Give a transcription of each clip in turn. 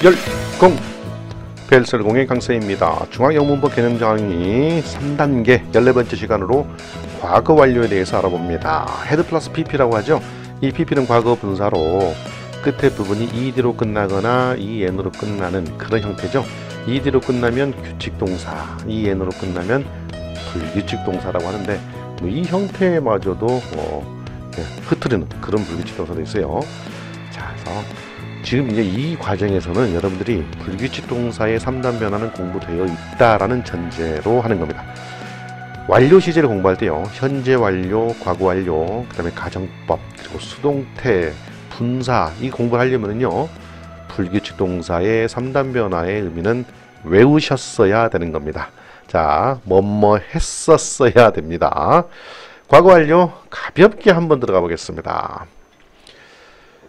열공! 벨설공의 강사입니다. 중앙영문법 개념강의 3단계 14번째 시간으로 과거 완료에 대해서 알아봅니다. 헤드 플러스 PP라고 하죠. 이 PP는 과거 분사로 끝에 부분이 ED로 끝나거나 EN으로 끝나는 그런 형태죠. ED로 끝나면 규칙동사, EN으로 끝나면 불규칙 동사라고 하는데 이 형태마저도 흐트리는 그런 불규칙 동사도 있어요. 자, 그래서 지금 이제 이 과정에서는 여러분들이 불규칙 동사의 3단 변화는 공부되어 있다라는 전제로 하는 겁니다. 완료 시제를 공부할 때요, 현재 완료, 과거 완료, 그 다음에 가정법, 그리고 수동태, 분사, 이 공부를 하려면요, 불규칙 동사의 3단 변화의 의미는 외우셨어야 되는 겁니다. 자, 뭐뭐 했었어야 됩니다. 과거 완료 가볍게 한번 들어가 보겠습니다.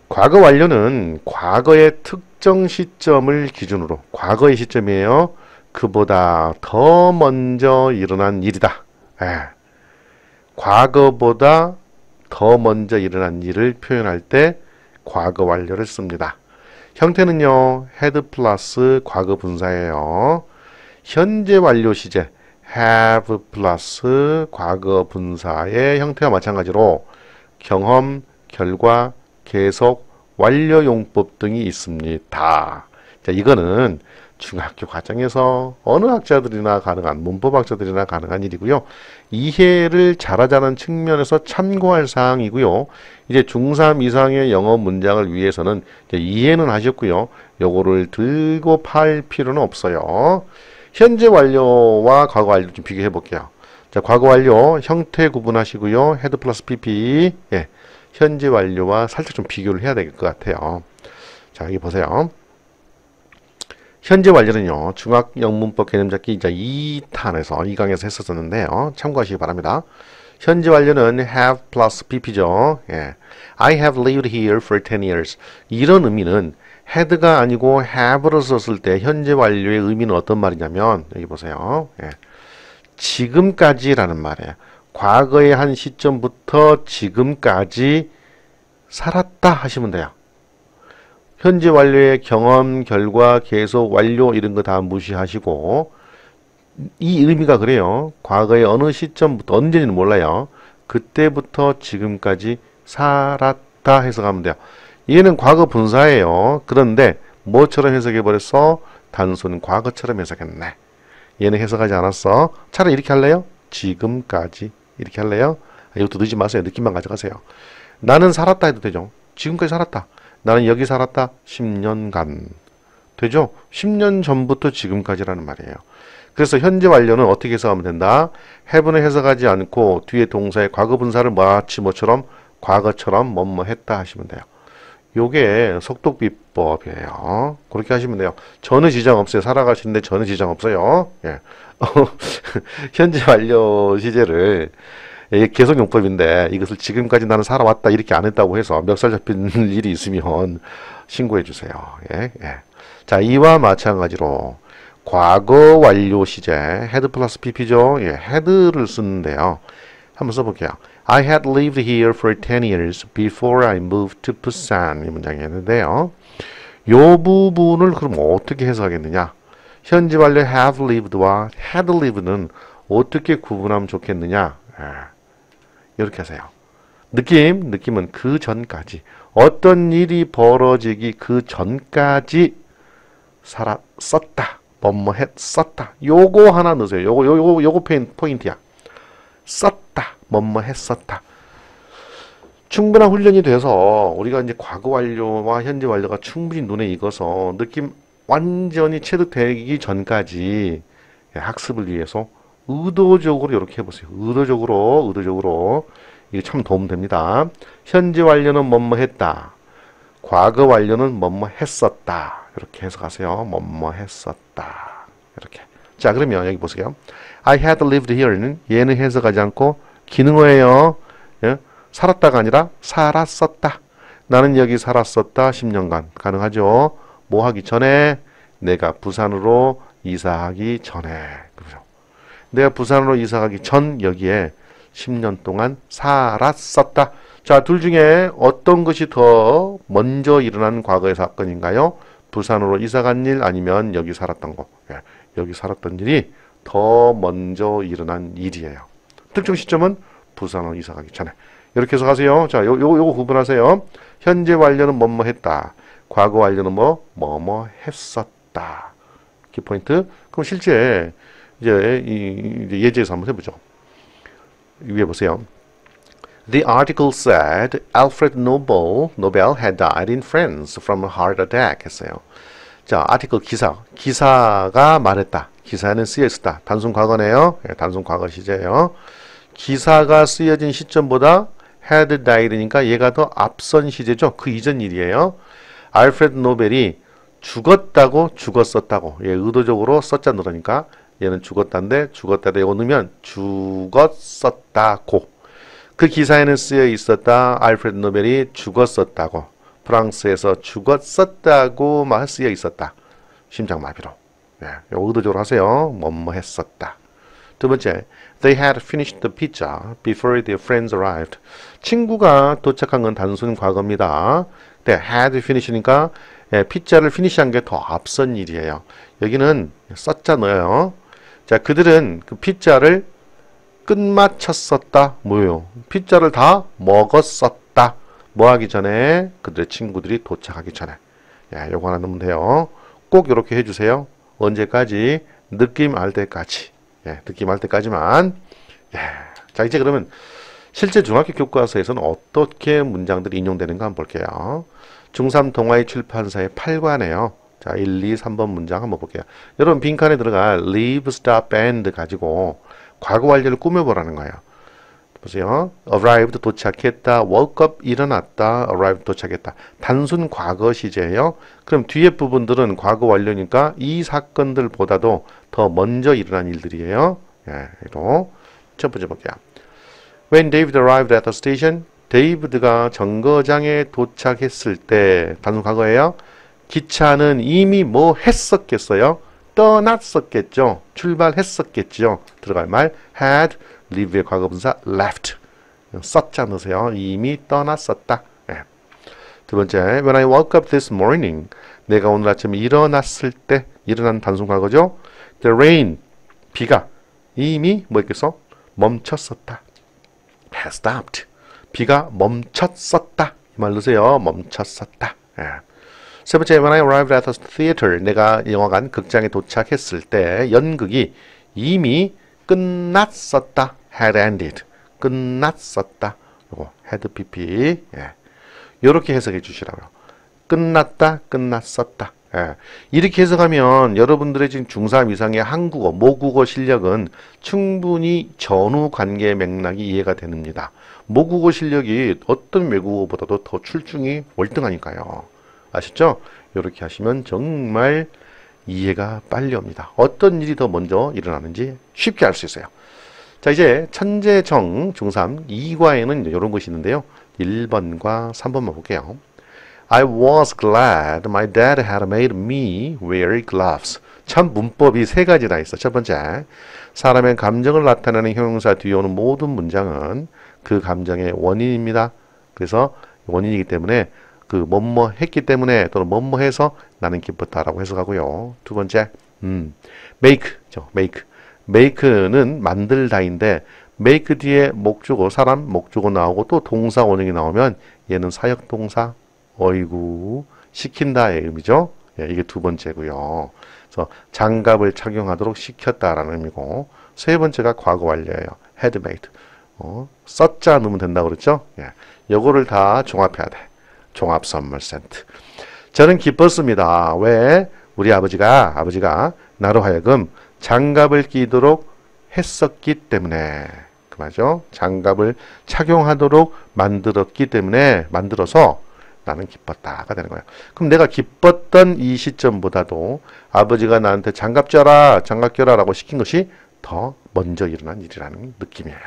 과거 완료는 과거의 특정 시점을 기준으로, 과거의 시점이에요. 그보다 더 먼저 일어난 일이다. 과거보다 더 먼저 일어난 일을 표현할 때 과거 완료를 씁니다. 형태는요, had 플러스 과거 분사예요. 현재 완료 시제 have 플러스 과거 분사의 형태와 마찬가지로 경험, 결과, 계속, 완료용법 등이 있습니다. 자, 이거는 중학교 과정에서 어느 학자들이나 가능한, 문법학자들이나 가능한 일이고요. 이해를 잘하자는 측면에서 참고할 사항이고요. 이제 중3 이상의 영어 문장을 위해서는 이해는 하셨고요. 요거를 들고 팔 필요는 없어요. 현재 완료와 과거 완료 좀 비교해 볼게요. 자, 과거 완료 형태 구분하시고요. 헤드 플러스 PP. 현재 완료와 살짝 좀 비교를 해야 될 것 같아요. 자, 여기 보세요. 현재 완료는요, 중학영문법 개념잡기 이제 2탄에서 2강에서 했었는데요. 참고하시기 바랍니다. 현재 완료는 have plus pp죠. I have lived here for 10 years. 이런 의미는 had가 아니고 have를 썼을 때 현재 완료의 의미는 어떤 말이냐면, 여기 보세요. 지금까지라는 말이에요. 과거의 한 시점부터 지금까지 살았다 하시면 돼요. 현재 완료의 경험, 결과, 계속, 완료 이런 거 다 무시하시고, 이 의미가 그래요. 과거의 어느 시점부터, 언제는 몰라요. 그때부터 지금까지 살았다 해석하면 돼요. 얘는 과거 분사예요. 그런데 뭐처럼 해석해버렸어? 단순 과거처럼 해석했네. 얘는 해석하지 않았어. 차라리 이렇게 할래요? 지금까지 이렇게 할래요? 이것도 넣지 마세요. 느낌만 가져가세요. 나는 살았다 해도 되죠. 지금까지 살았다. 나는 여기 살았다. 10년간. 되죠? 10년 전부터 지금까지라는 말이에요. 그래서 현재 완료는 어떻게 해석하면 된다? have는 해석하지 않고 뒤에 동사의 과거 분사를 마치 뭐처럼 과거처럼 뭐뭐 했다 하시면 돼요. 요게 속독비법이에요. 그렇게 하시면 돼요. 전혀 지장 없어요. 살아가시는데 전혀 지장 없어요. 현재 완료 시제를 계속용법인데 이것을 지금까지 나는 살아왔다 이렇게 안 했다고 해서 멱살 잡힌 일이 있으면 신고해 주세요. 자, 이와 마찬가지로 과거 완료 시제 had 플러스 pp죠. had를 쓰는데요. 한번 써볼게요. I had lived here for 10 years before I moved to Busan. 이 문장이었는데요. 이 부분을 그럼 어떻게 해석하겠느냐? 현재 완료 have lived와 had lived는 어떻게 구분하면 좋겠느냐? 이렇게 하세요. 느낌은 그 전까지, 어떤 일이 벌어지기 그 전까지 썼다, 뭐뭐 했었다. 요거 하나 넣으세요. 요거 포인트야. 썼다, 뭐뭐 했었다. 충분한 훈련이 돼서 우리가 이제 과거 완료와 현재 완료가 충분히 눈에 익어서 느낌 완전히 체득되기 전까지 학습을 위해서 의도적으로 이렇게 해보세요. 의도적으로 이게 참 도움됩니다. 현재 완료는 뭐뭐 했다. 과거 완료는 뭐뭐 했었다. 이렇게 해석하세요. 뭐뭐 했었다. 이렇게. 자, 그러면 여기 보세요. I had lived here는 얘는 해석하지 않고 기능어예요. 살았다가 아니라 살았었다. 나는 여기 살았었다. 10년간. 가능하죠. 뭐 하기 전에? 내가 부산으로 이사하기 전에. 그죠? 내가 부산으로 이사가기 전 여기에 10년 동안 살았었다. 자, 둘 중에 어떤 것이 더 먼저 일어난 과거의 사건인가요? 부산으로 이사 간 일 아니면 여기 살았던 거. 예, 여기 살았던 일이 더 먼저 일어난 일이에요. 특정 시점은 부산으로 이사 가기 전에. 이렇게 해서 가세요. 자, 요거 구분하세요. 현재 완료는 뭐뭐 했다. 과거 완료는 뭐뭐 했었다. 키포인트. 그럼 실제 이제 예제에서 한번 해보죠. 위에 보세요. The article said Alfred Nobel had died in France from a heart attack 했어요. 자, 아티클 기사가 말했다. 기사에는 쓰여 있었다. 단순 과거네요. 예, 단순 과거 시제예요. 기사가 쓰여진 시점보다 had died니까 얘가 더 앞선 시제죠. 그 이전 일이에요. 알프레드 노벨이 죽었다고 죽었었다고. 얘 의도적으로 썼자 넣으니까 얘는 죽었다인데 죽었다에 이거 넣으면 죽었었다고. 그 기사에는 쓰여 있었다. 알프레드 노벨이 죽었었다고. 프랑스에서 죽었었다고만 쓰여 있었다. 심장마비로. 예, 의도적으로 하세요. 뭐뭐 했었다. 두 번째, they had finished the pizza before their friends arrived. 친구가 도착한 건 단순 과거입니다. 네, had finish니까 예, 피자를 피니시한 게 더 앞선 일이에요. 여기는 썼자 넣어요. 자, 그들은 그 피자를 끝마쳤었다. 뭐예요? 피자를 다 먹었었다. 뭐 하기 전에? 그들의 친구들이 도착하기 전에. 야, 요거 하나 넣으면 돼요. 꼭 이렇게 해주세요. 언제까지? 느낌 알 때까지. 예, 느낌 알 때까지만. 예. 자, 이제 그러면 실제 중학교 교과서에서는 어떻게 문장들이 인용되는가 한번 볼게요. 중3 동아이 출판사의 8관에요. 자, 1, 2, 3번 문장 한번 볼게요. 여러분 빈칸에 들어가 live, stop, and 가지고 과거 완료를 꾸며보라는 거예요. 보세요. arrived 도착했다. woke up 일어났다. arrived 도착했다. 단순 과거 시제예요. 그럼 뒤에 부분들은 과거 완료니까 이 사건들보다도 더 먼저 일어난 일들이에요. 예, 이로 첫 번째 볼게요. When David arrived at the station, 데이비드가 정거장에 도착했을 때 단순 과거예요. 기차는 이미 뭐 했었겠어요? 떠났었겠죠. 출발했었겠죠. 들어갈 말 had, leave의 과거분사 left. 썼자 넣으세요. 이미 떠났었다. 네. 두 번째, when I woke up this morning, 내가 오늘 아침에 일어났을 때 일어난 단순 과거죠. The rain, 비가 이미 뭐 했겠어? 멈췄었다. has stopped. 비가 멈췄었다. 이 말 넣으세요. 멈췄었다. 네. 세 번째, when I arrived at the theater, 내가 영화관 극장에 도착했을 때 연극이 이미 끝났었다. had ended. 끝났었다. 요거 had pp. 예. 요렇게 해석해 주시라고요. 끝났다, 끝났었다. 예. 이렇게 해석하면 여러분들의 지금 중3 이상의 한국어, 모국어 실력은 충분히 전후 관계 맥락이 이해가 됩니다. 모국어 실력이 어떤 외국어보다도 더 출중이 월등하니까요. 아셨죠? 이렇게 하시면 정말 이해가 빨리 옵니다. 어떤 일이 더 먼저 일어나는지 쉽게 알 수 있어요. 자, 이제 천재정 중3 2과에는 이런 것이 있는데요. 1번과 3번만 볼게요. I was glad my dad had made me wear gloves. 참 문법이 세 가지나 있어. 첫 번째, 사람의 감정을 나타내는 형용사 뒤에 오는 모든 문장은 그 감정의 원인입니다. 그래서 원인이기 때문에 그 뭐뭐 했기 때문에 또는 뭐뭐 해서 나는 기뻤다라고 해석하고요. 두 번째, make죠. make는 만들다인데 make 뒤에 목주어, 사람 목주어 나오고 또 동사 원형이 나오면 얘는 사역동사, 어이구, 시킨다의 의미죠. 예, 이게 두 번째고요. 그래서 장갑을 착용하도록 시켰다라는 의미고, 세 번째가 과거 완료예요. had made. 썼자 넣으면 된다고 그랬죠? 예, 요거를 다 종합해야 돼. 종합 선물 세트. 저는 기뻤습니다. 왜? 우리 아버지가 나로 하여금 장갑을 끼도록 했었기 때문에. 그 말이죠. 장갑을 착용하도록 만들었기 때문에, 만들어서 나는 기뻤다가 되는 거예요. 그럼 내가 기뻤던 이 시점보다도 아버지가 나한테 장갑 껴라 라고 시킨 것이 더 먼저 일어난 일이라는 느낌이에요.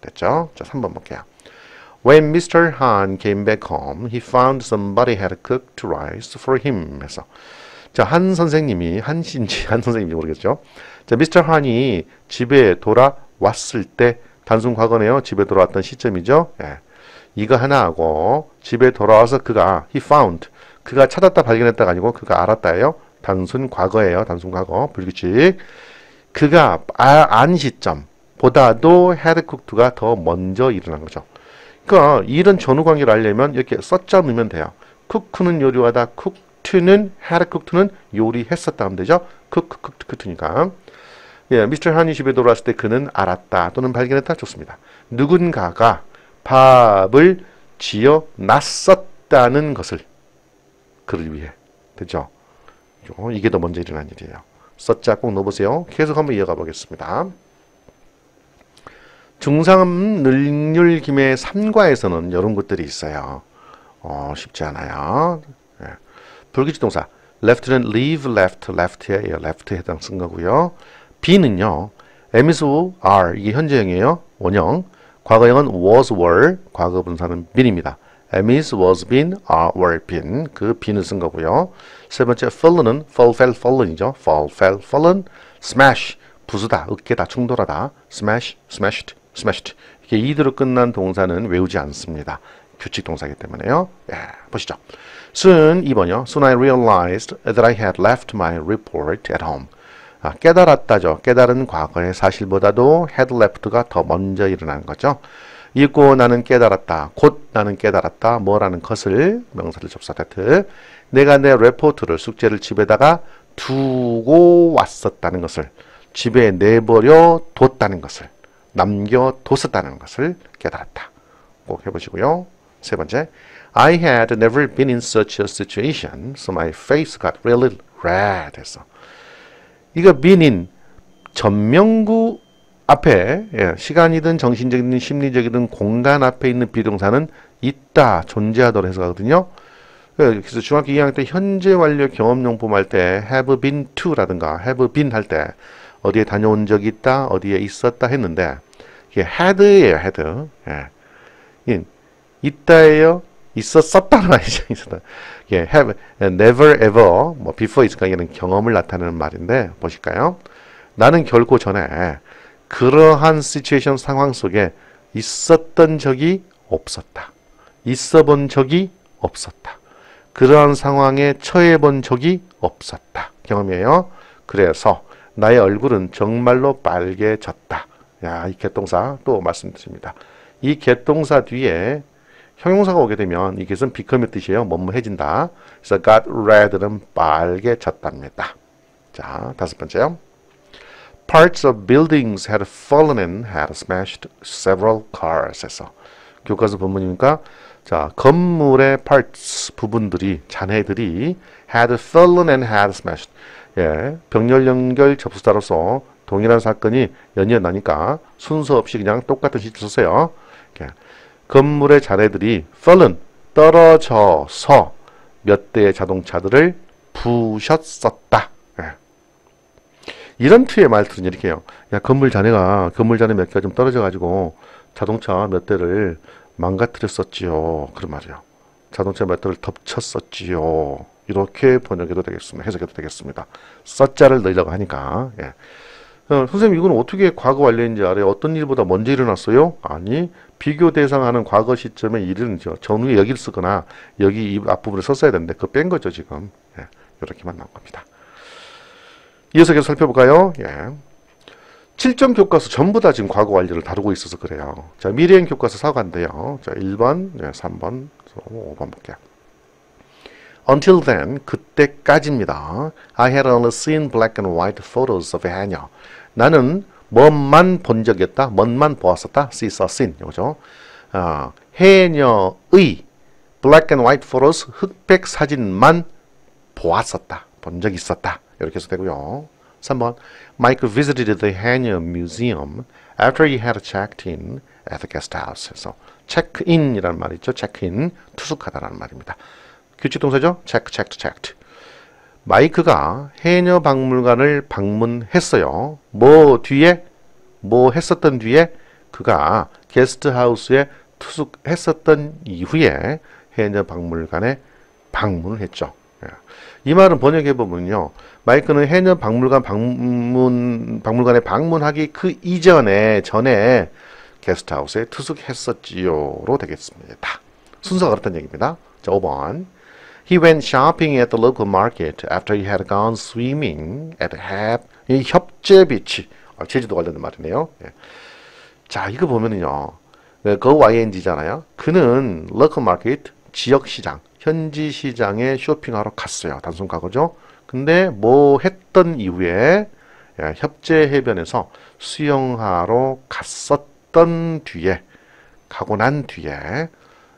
됐죠? 자, 3번 볼게요. When Mr. Han came back home, he found somebody had cooked rice for him. 해서 자, 한 선생님이, 한씨인지 한 선생님인지 모르겠죠. 자, Mr. Han이 집에 돌아왔을 때 단순 과거네요. 집에 돌아왔던 시점이죠. 예. 이거 하나 하고 집에 돌아와서 그가 he found 그가 찾았다 발견했다가 아니고 그가 알았다예요. 단순 과거예요. 단순 과거. 불규칙. 그가 안 시점보다도 had cooked가 더 먼저 일어난 거죠. 그러니까 이런 전후 관계를 알려면 이렇게 써자 넣으면 돼요. cook는 요리하다, cooked는 had cooked는 요리했었다 하면 되죠. cooked니까. 예, 미스터 한이 집에 돌아왔을 때 그는 알았다 또는 발견했다. 좋습니다. 누군가가 밥을 지어 놨었다는 것을 그를 위해. 되죠? 이게 더 먼저 일어난 일이에요. 써자 꼭 넣어보세요. 계속 한번 이어가 보겠습니다. 중삼 늘률김의 3과에서는 이런 것들이 있어요. 쉽지 않아요. 예. 불규칙 동사 left는 leave, left에 left에 해당 쓴 거고요. be는요. am, is, are 이게 현재형이에요. 원형. 과거형은 was, were, 과거 분사는 been입니다. am, is, was, been, are, were, been 그 be는 쓴 거고요. 세 번째 fall는 fall, fell, fallen이죠. fall, fell, fallen, smash 부수다, 으깨다, 충돌하다, smash, smashed, smashed 이게 이대로 끝난 동사는 외우지 않습니다. 규칙 동사이기 때문에요. 예, 보시죠. Soon 2번이요. Soon I realized that I had left my report at home. 깨달았다죠. 깨달은 과거의 사실보다도 had left가 더 먼저 일어나는 거죠. 읽고 나는 깨달았다. 곧 나는 깨달았다. 뭐라는 것을 명사를 접사 that 내가 내 레포트를 숙제를 집에다가 두고 왔었다는 것을 집에 내버려 뒀다는 것을 남겨뒀었다는 것을 깨달았다. 꼭 해보시고요. 세 번째 I had never been in such a situation so my face got really red 했어. 이거 been in 전명구 앞에 시간이든 정신적이든 심리적이든 공간 앞에 있는 비동사는 있다, 존재하도록 해서 가거든요. 그래서 중학교 2학년 때 현재 완료 경험용품 할 때 have been to라든가 have been 할 때 어디에 다녀온 적이 있다, 어디에 있었다 했는데 이게 had예요, had. 예. 있다예요, 있었었다는 말이죠. 있었다. 예, have, never ever, 뭐 before 있으니까 이는 경험을 나타내는 말인데 보실까요? 나는 결코 전에 그러한 시츄에이션 상황 속에 있었던 적이 없었다. 있어 본 적이 없었다. 그러한 상황에 처해 본 적이 없었다. 경험이에요. 그래서 나의 얼굴은 정말로 빨개졌다. 야, 이 개동사 또 말씀드립니다. 이 개동사 뒤에 형용사가 오게 되면 이것은 become의 뜻이에요. 뭐뭐해진다. 그래서 got red는 빨개졌답니다. 자, 다섯 번째요. Parts of buildings had fallen and had smashed several cars. 해서 교과서 본문이니까 자, 건물의 parts 부분들이 잔해들이 had fallen and had smashed. 예, 병렬 연결 접수사로서 동일한 사건이 연이어나니까 순서 없이 그냥 똑같은 시를 썼어요. 이렇게. 건물의 잔해들이 fallen 떨어져서 몇 대의 자동차들을 부셨었다. 예. 이런 투의 말들은 이렇게 해요. 야, 건물 잔해 몇 개가 좀 떨어져가지고 자동차 몇 대를 망가뜨렸었지요. 그런 말이에요. 자동차 몇 대를 덮쳤었지요. 이렇게 번역해도 되겠습니다. 해석해도 되겠습니다. 써자를 넣으려고 하니까. 예. 선생님 이건 어떻게 과거 완료인지 알아요? 어떤 일보다 먼저 일어났어요? 아니, 비교 대상하는 과거 시점의 일은 전후에 여기를 쓰거나 여기 이 앞부분을 썼어야 되는데 그거 뺀 거죠 지금. 예. 이렇게만 나온 겁니다. 이어서 계속 살펴볼까요? 예. 7점 교과서 전부 다 지금 과거 완료를 다루고 있어서 그래요. 자, 미래형 교과서 4과인데요. 자, 1번, 3번, 5번 볼게요. Until then, 그때까지입니다. I had only seen black and white photos of 해녀. 나는 멋만 본 적이었다. 멋만 보았었다. See, saw, seen. 이거죠. 해녀의 black and white photos, 흑백 사진만 보았었다. 본 적이 있었다. 이렇게 해서 되고요. 3번 Mike visited the 해녀 museum after he had checked in at the guest house. 그래서 check-in이라는 말이 있죠. check-in, 투숙하다라는 말입니다. 규칙 동사죠. checked. 마이크가 해녀 박물관을 방문했어요. 뭐 뒤에? 뭐 했었던 뒤에? 그가 게스트하우스에 투숙했었던 이후에 해녀 박물관에 방문을 했죠. 이 말은 번역해보면요. 마이크는 해녀 박물관에 방문하기 그 전에 게스트하우스에 투숙했었지요로 되겠습니다. 순서가 그렇다는 얘기입니다. 자, 5번. He went shopping at the local market after he had gone swimming at 이 협재 비치. 제주도 관련된 말이네요. 예. 자, 이거 보면은요. go ing잖아요. 그는 local market, 지역 시장, 현지 시장에 쇼핑하러 갔어요. 단순 과거죠. 근데 뭐 했던 이후에 협재 해변에서 수영하러 갔었던 뒤에 가고 난 뒤에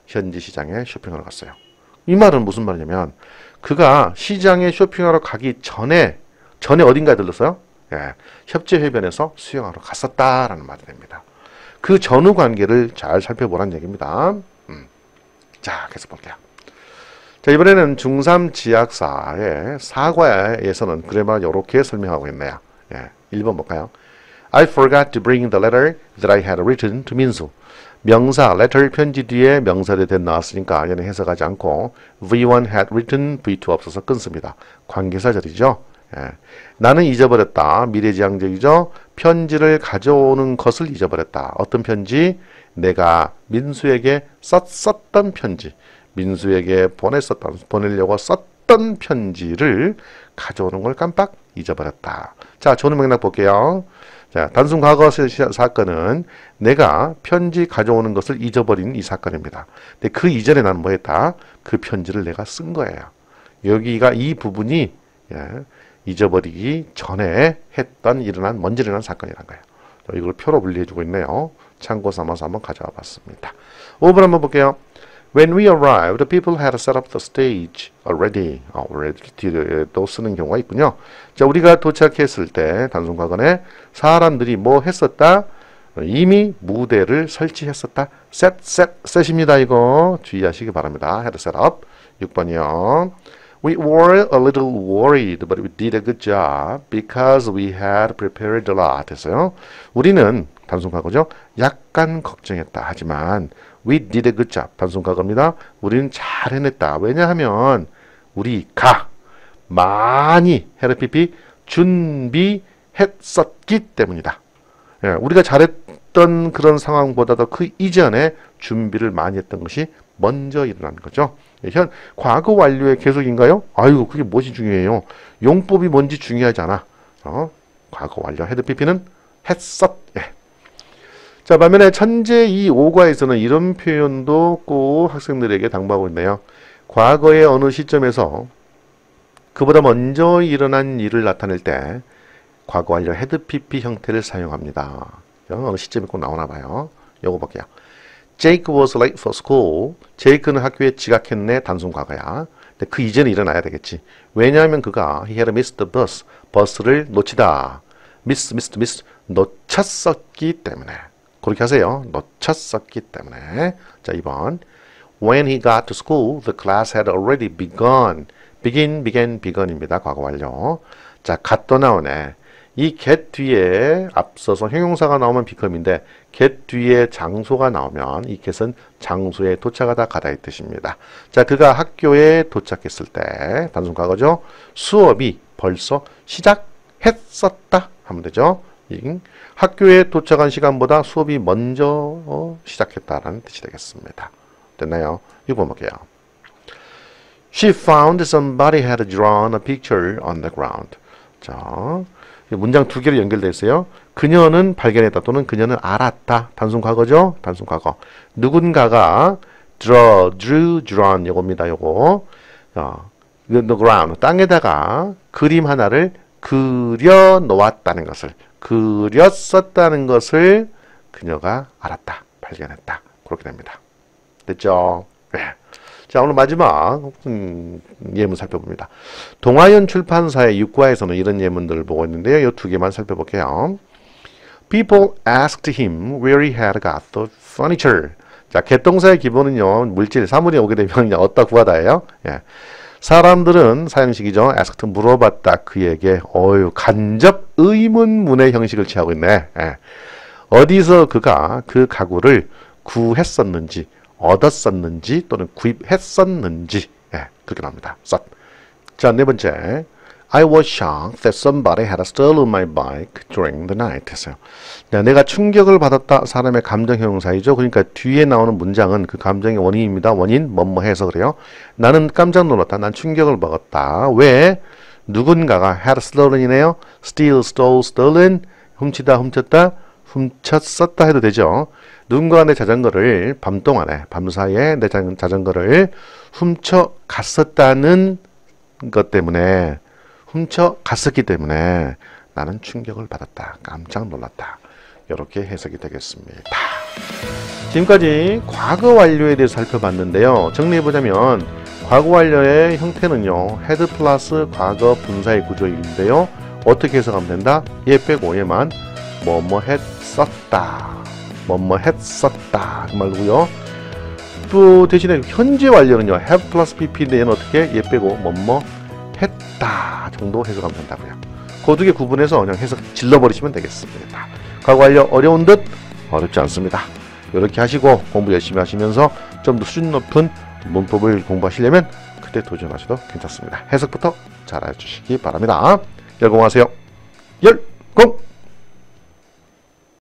현지 시장에 쇼핑하러 갔어요. 이 말은 무슨 말이냐면 그가 시장에 쇼핑하러 가기 전에 어딘가에 들렀어요? 협재 해변에서 수영하러 갔었다라는 말이 됩니다. 그 전후 관계를 잘 살펴보라는 얘기입니다. 자, 계속 볼게요. 자, 이번에는 중3 지학사의 사과에서는 그래마 이렇게 설명하고 있네요. 1번 볼까요? I forgot to bring the letter that I had written to 민수. 명사, letter 편지 뒤에 명사를 된 나왔으니까 얘는 해석하지 않고 V1 had written, V2 없어서 끊습니다. 관계사절이죠. 나는 잊어버렸다. 미래지향적이죠. 편지를 가져오는 것을 잊어버렸다. 어떤 편지? 내가 민수에게 썼던 편지. 민수에게 보내려고 썼던 편지를 가져오는 걸 깜빡 잊어버렸다. 자, 전후 맥락 볼게요. 자, 단순 과거 사건은 내가 편지 가져오는 것을 잊어버린 이 사건입니다. 근데 그 이전에 나는 뭐 했다? 그 편지를 내가 쓴 거예요. 여기가 이 부분이 잊어버리기 전에 먼저 일어난 사건이란 거예요. 이걸 표로 분리해주고 있네요. 참고 삼아서 한번 가져와 봤습니다. 5번 한번 볼게요. When we arrived, the people had set up the stage already. 뒤에 또 쓰는 경우가 있군요. 자, 우리가 도착했을 때 단순 과거에 사람들이 뭐 했었다? 이미 무대를 설치했었다. 셋입니다. 이거 주의하시기 바랍니다. had set up. 6번이요. We were a little worried, but we did a good job because we had prepared a lot. 했어요. 우리는 단순 과거죠. 약간 걱정했다. 하지만 we did a good job. 단순 과거입니다. 우리는 잘 해냈다. 왜냐하면 우리가 많이 해피피 준비했었기 때문이다. 우리가 잘했던 그런 상황보다도 그 이전에 준비를 많이 했던 것이 먼저 일어난 거죠. 과거 완료의 계속인가요? 아이고, 그게 무엇이 중요해요? 용법이 뭔지 중요하지 않아. 과거 완료. 헤드 PP는 했었. 자, 반면에 천재 이 5과에서는 이런 표현도 꼭 학생들에게 당부하고 있네요. 과거의 어느 시점에서 그보다 먼저 일어난 일을 나타낼 때 과거 완료 헤드 PP 형태를 사용합니다. 어느 시점에 꼭 나오나 봐요. 요거 볼게요. Jake was late for school. 제이크는 학교에 지각했네. 단순 과거야. 근데 그 이전에 일어나야 되겠지. 왜냐하면 그가 he had missed the bus. 버스를 놓치다. miss 놓쳤었기 때문에. 그렇게 하세요. 놓쳤었기 때문에. 자, 2번. When he got to school, the class had already begun. begin입니다. 과거 완료. 자, 갓도 나오네. 이 get 뒤에 앞서서 형용사가 나오면 become인데 get 뒤에 장소가 나오면 이 get은 장소에 도착하다 가다 이 뜻입니다. 자, 그가 학교에 도착했을 때 단순 과거죠. 수업이 벌써 시작했었다 하면 되죠. 학교에 도착한 시간보다 수업이 먼저 시작했다라는 뜻이 되겠습니다. 됐나요? 이거 볼게요. She found somebody had drawn a picture on the ground. 자, 문장 두 개로 연결되어 있어요. 그녀는 발견했다 또는 그녀는 알았다. 단순 과거죠. 단순 과거. 누군가가 drawn 요겁니다. 요거. the ground. 땅에다가 그림 하나를 그려 놓았다는 것을 그렸었다는 것을 그녀가 알았다. 발견했다. 그렇게 됩니다. 됐죠? 네. 자, 오늘 마지막 예문 살펴봅니다. 동아연 출판사의 6과에서는 이런 예문들을 보고 있는데요. 이 두 개만 살펴볼게요. People asked him where he had got the furniture. 자, 개동사의 기본은요. 물질, 사물이 오게 되면 그냥 얻다 구하다예요. 예. 사람들은 사형식이죠. asked 물어봤다 그에게. 간접 의문문의 형식을 취하고 있네. 예. 어디서 그가 그 가구를 구했었는지 얻었었는지 또는 구입했었는지 그렇게 나옵니다. 자, 네 번째. I was shocked that somebody had stolen my bike during the night. 했어요. 자, 내가 충격을 받았다. 사람의 감정 형용사이죠. 그러니까 뒤에 나오는 문장은 그 감정의 원인입니다. 원인 뭐뭐 해서 그래요. 나는 깜짝 놀랐다. 난 충격을 먹었다. 왜? 누군가가 had stolen이네요. steal, stole, stolen. 훔치다, 훔쳤다. 훔쳤었다 해도 되죠. 누군가가 내 자전거를 밤동안에 밤사이에 내 자전거를 훔쳐 갔었다는 것 때문에 훔쳐 갔었기 때문에 나는 충격을 받았다. 깜짝 놀랐다. 이렇게 해석이 되겠습니다. 지금까지 과거 완료에 대해서 살펴봤는데요. 정리해보자면 과거 완료의 형태는요. had 플러스 과거 분사의 구조인데요. 어떻게 해석하면 된다? 얘 빼고 얘만 뭐뭐 했었다. 뭐뭐 했었다. 그 말고요. 또 대신에 현재 완료는요. have 플러스 pp인데 얘는 어떻게? 얘 빼고 뭐뭐 했다 정도 해석하면 된다고요. 그 두 개 구분해서 그냥 해석 질러버리시면 되겠습니다. 과거 완료 어려운 듯 어렵지 않습니다. 이렇게 하시고 공부 열심히 하시면서 좀 더 수준 높은 문법을 공부하시려면 그때 도전하셔도 괜찮습니다. 해석부터 잘 해주시기 바랍니다. 열공하세요. 열공!